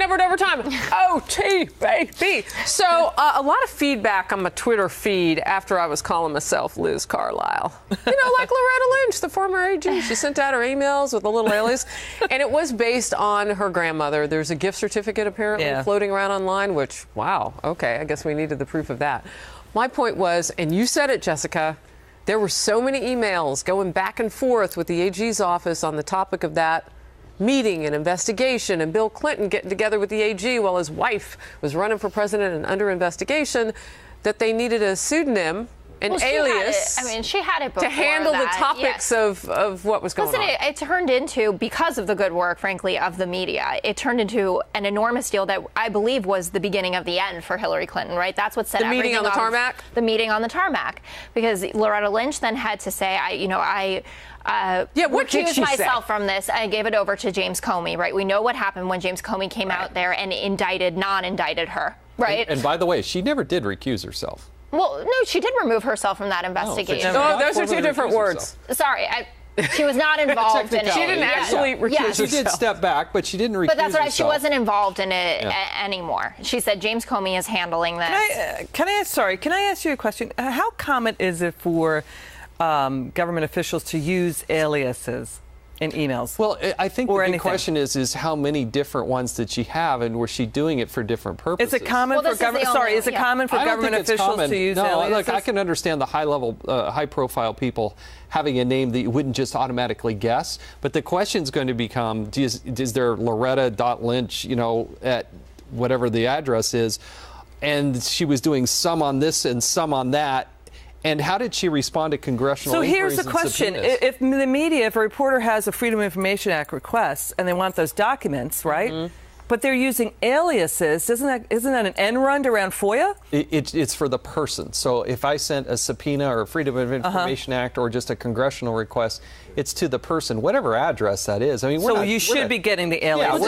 never to overtime. OT, baby. So a lot of feedback on my Twitter feed after I was calling myself Liz Carlisle. You know, like Loretta Lynch, the former AG. She sent out her emails with a little alias. And it was based on her grandmother. There's a gift certificate apparently floating around online, which, wow, okay, I guess we needed the proof of that. My point was, and you said it, Jessica, there were so many emails going back and forth with the AG's office on the topic of that meeting and investigation, and Bill Clinton getting together with the AG while his wife was running for president and under investigation, that they needed a pseudonym, an alias. She had it before to handle that. the topics of what was going on. It turned into, because of the good work, frankly, of the media, it turned into an enormous deal that I believe was the beginning of the end for Hillary Clinton, right? That's what set everything meeting on the tarmac? The meeting on the tarmac. Because Loretta Lynch then had to say, what did she myself say? From this. I gave it over to James Comey, right? We know what happened when James Comey came out there and non-indicted her, right? And by the way, she never did recuse herself. Well, no, she did remove herself from that investigation. Those are two different words. Sorry, she was not involved in it. She didn't actually recuse herself. She did step back, but she didn't recuse herself. But that's right. She wasn't involved in it anymore. She said James Comey is handling this. Can I ask you a question? How common is it for government officials to use aliases in emails? Well, I think the big question is how many different ones did she have, and was she doing it for different purposes? Is it common for government? Is it common for government officials to use aliases? Look, I can understand the high-profile people having a name that you wouldn't just automatically guess. But the question's going to become: is there Loretta.Lynch, at whatever the address is, and she was doing some on this and some on that? And how did she respond to congressional inquiries? So here's the question. If the media, if a reporter has a Freedom of Information Act request and they want those documents, right? Mm-hmm. But they're using aliases, isn't that an end run around FOIA? It's for the person. So if I sent a subpoena or a Freedom of Information Act or just a congressional request, it's to the person, whatever address that is. You should be getting the alias.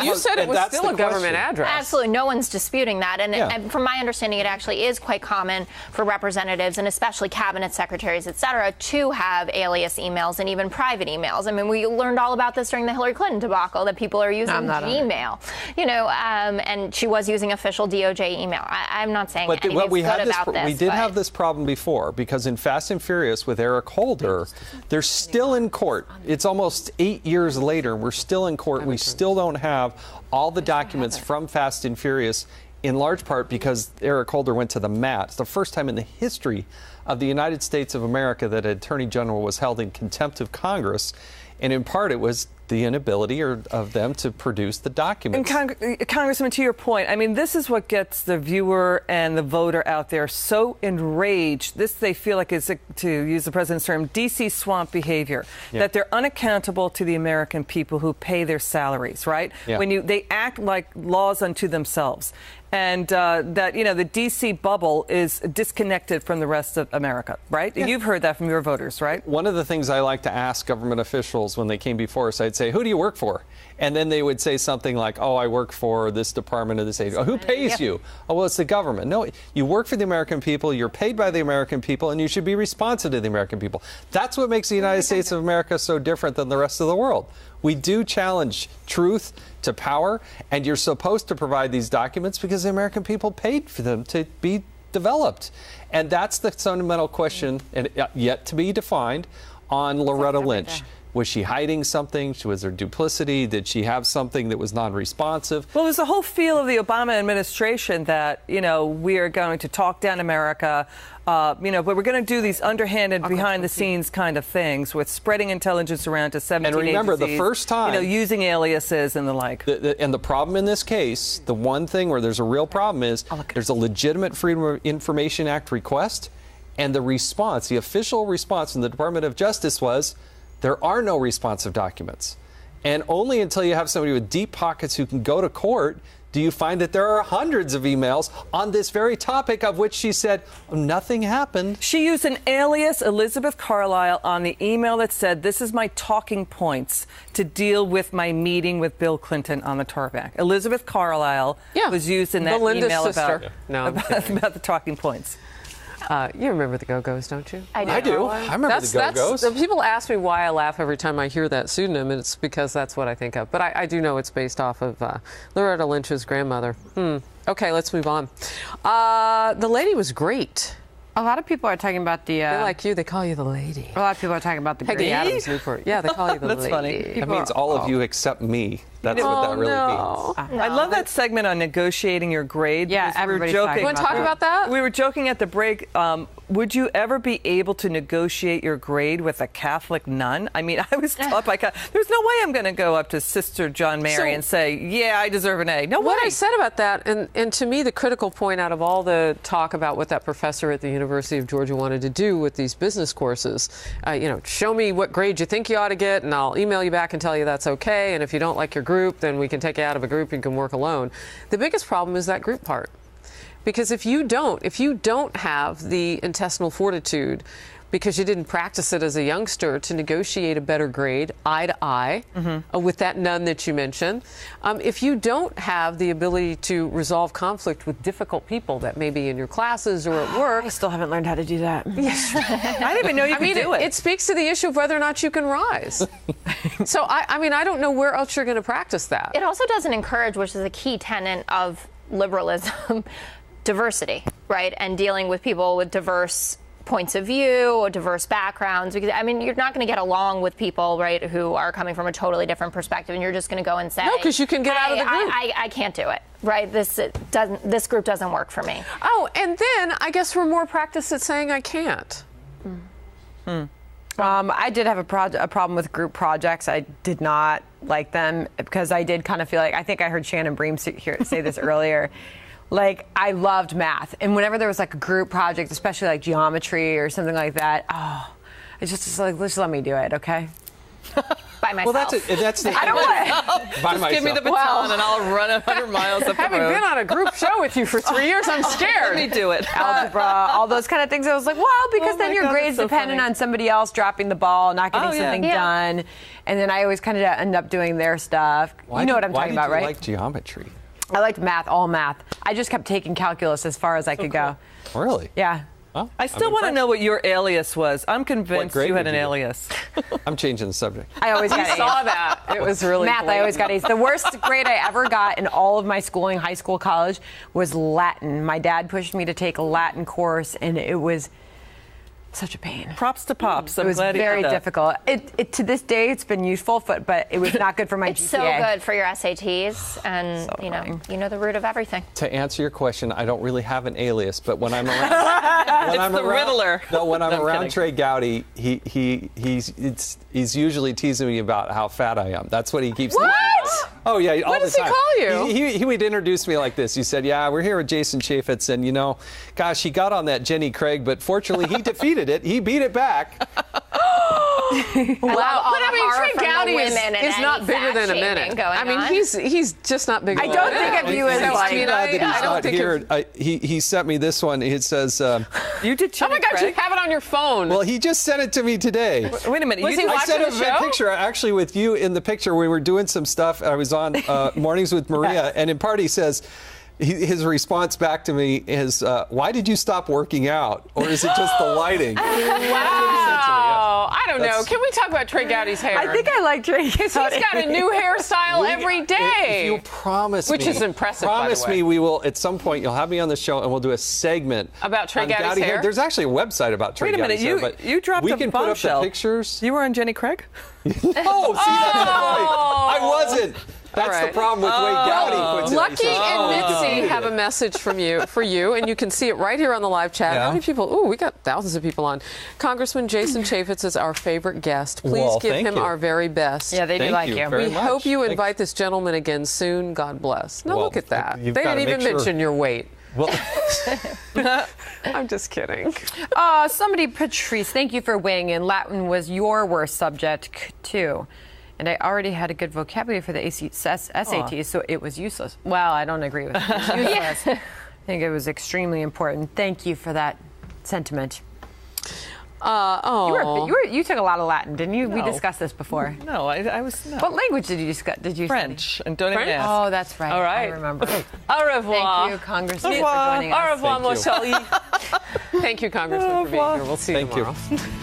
You said it was still a government address. Absolutely. No one's disputing that. And from my understanding, it actually is quite common for representatives and especially cabinet secretaries, et cetera, to have alias emails and even private emails. We learned all about this during the Hillary Clinton debacle, that people are using Gmail. And she was using official DOJ email. I'm not saying anything's good about this. We did have this problem before, because in Fast and Furious with Eric Holder, they're still in court. It's almost 8 years later. We're still in court. We still don't have all the documents from Fast and Furious, in large part because Eric Holder went to the mat. It's the first time in the history of the United States of America that an attorney general was held in contempt of Congress. And in part, it was the inability of them to produce the documents. And Congressman, to your point, this is what gets the viewer and the voter out there so enraged. This, they feel like, is, to use the president's term, DC swamp behavior, that they're unaccountable to the American people who pay their salaries, right? Yeah. They act like laws unto themselves. And that, the D.C. bubble is disconnected from the rest of America, right? Yeah. You've heard that from your voters, right? One of the things I like to ask government officials when they came before us, I'd say, who do you work for? And then they would say something like, oh, I work for this department or this agency. Oh, who pays you? Oh, well, it's the government. No, you work for the American people, you're paid by the American people, and you should be responsive to the American people. That's what makes the United States of America so different than the rest of the world. We do challenge truth to power, and you're supposed to provide these documents because the American people paid for them to be developed. And that's the fundamental question, and yet to be defined, on Loretta Lynch. Was she hiding something? Was there duplicity? Did she have something that was non-responsive? Well, there's a whole feel of the Obama administration that, we are going to talk down America, but we're going to do these underhanded, behind-the-scenes kind of things with spreading intelligence around to 17 And remember, agencies, the first time... using aliases and the like. And the problem in this case, the one thing where there's a real problem is there's a legitimate Freedom of Information Act request, and the response, the official response from the Department of Justice was, there are no responsive documents. And only until you have somebody with deep pockets who can go to court do you find that there are hundreds of emails on this very topic of which she said nothing happened. She used an alias, Elizabeth Carlisle, on the email that said, this is my talking points to deal with my meeting with Bill Clinton on the tarmac. Elizabeth Carlisle was used in that email about the talking points. You remember the Go-Go's, don't you? I do. I remember the Go-Go's. People ask me why I laugh every time I hear that pseudonym, and it's because that's what I think of. But I do know it's based off of Loretta Lynch's grandmother. Okay, let's move on. The lady was great. A lot of people are talking about the... They like you, they call you the lady. A lot of people are talking about the Peggy Adams Newport. Yeah, they call you the That's lady. funny. That means all of you except me. That's what that really means. I love that segment on negotiating your grade. Yeah, because everybody's joking. talking You want to talk about that? We were joking at the break. Would you ever be able to negotiate your grade with a Catholic nun? I mean, I was taught by there's no way I'm going to go up to Sister John Mary and say, yeah, I deserve an A. No way. What I said about that, and to me, the critical point out of all the talk about what that professor at the University of Georgia wanted to do with these business courses, show me what grade you think you ought to get, and I'll email you back and tell you that's okay. And if you don't like your group, then we can take you out of a group and you can work alone. The biggest problem is that group part. Because if you don't have the intestinal fortitude, because you didn't practice it as a youngster, to negotiate a better grade eye to eye with that nun that you mentioned, if you don't have the ability to resolve conflict with difficult people that may be in your classes or at work. I still haven't learned how to do that. I didn't even know you could do it. It speaks to the issue of whether or not you can rise. So, I don't know where else you're going to practice that. It also doesn't encourage, which is a key tenet of liberalism, diversity, right? And dealing with people with diverse points of view or diverse backgrounds, because you're not going to get along with people, right, who are coming from a totally different perspective, and you're just going to go and say, no, because you can get out of the group. I can't do it, right? This group doesn't work for me. Oh, and then I guess we're more practiced at saying I can't. I did have a problem with group projects. I did not like them because I did kind of feel like, I think I heard Shannon Bream say this earlier. Like, I loved math. And whenever there was like a group project, especially like geometry or something like that, it's just like, just let me do it, okay? By myself. Well, that's the I don't want by Just myself. give me the baton and I'll run 100 miles up the Having road. been on a group show with you for 3 years, I'm scared. Let me do it. algebra, all those kind of things. I was like, well, because Oh then my your God, grade's that's so dependent funny. on somebody else dropping the ball, not getting Oh, yeah. something Yeah. done. And then I always kind of end up doing their stuff. You know what I'm talking about, Why right? did you like geometry? I liked math, all math. I just kept taking calculus as far as I could go. Really? Yeah. Well, I still want to know what your alias was. I'm convinced grade you had did an you get? alias. I'm changing the subject. I always got A's. Saw that. It was really Math, I always got A's. The worst grade I ever got in all of my schooling, high school, college, was Latin. My dad pushed me to take a Latin course, and it was such a pain. Props to Pops. It I'm was glad he very did that. difficult. To this day, it's been useful, but it was not good for my It's GPA. so good for your SATs, and you know the root of everything. To answer your question, I don't really have an alias, but when I'm around, the Riddler. No, when I'm No, I'm around kidding. Trey Gowdy, he's usually teasing me about how fat I am. That's what he keeps. What? Oh yeah, all What the does he time. call you? He would introduce me like this. He said, "Yeah, we're here with Jason Chaffetz, and gosh, he got on that Jenny Craig, but fortunately he defeated it. He beat it back." Wow, Trey Gowdy is not bigger than a minute. He's just not bigger. I than don't a think minute. of you as I'm like- glad that he's I don't not think here. of- He sent me this one. It says, You did Oh my Jenny gosh, you Craig? have it on your phone. well, he just sent it to me today. Wait a minute. Was You he did- I watching sent the a show? picture actually with you in the picture. We were doing some stuff. I was on Mornings with Maria, and in part he says, his response back to me is, "Why did you stop working out, or is it just the lighting?" Wow. I don't know. Can we talk about Trey Gowdy's hair? I think I like Trey Gowdy. He's got a new hairstyle every day. If you promise Which me, is impressive, by the Promise way. me we will at some point. You'll have me on the show, and we'll do a segment About Trey on Gowdy's Gowdy hair? There's actually a website about Trey Wait a minute. Gowdy's hair, but You dropped we a can put up bombshell. the pictures. You were on Jenny Craig? Oh, see, that's the point. I wasn't. That's right. the problem with the way Gowdy puts it. He Lucky says, and "Oh, Mitzi defeated have a it." message for you, and you can see it right here on the live chat. Yeah. How many people? Ooh, we got thousands of people on. Congressman Jason Chaffetz is our favorite guest. Please Well, give thank him you. our very best. Yeah, they do Thank like you you. very We much. hope you Thanks. invite this gentleman again soon. God bless. Now Well, look at that. They you've gotta didn't even make sure. mention your weight. Well, I'm just kidding. Patrice, thank you for weighing in. Latin was your worst subject, too. And I already had a good vocabulary for the SATs, so it was useless. Well, I don't agree with that. It was useless. I think it was extremely important. Thank you for that sentiment. You took a lot of Latin, didn't you? We No. discussed this before. No, I was not. What language did you discuss? French. And don't even French? ask. Oh, that's right. All right. I remember. Au revoir. Thank you, Congressman, for joining Au us. revoir, mon Thank chéri. Thank you, Congressman, for being here. We'll see you tomorrow. Thank you.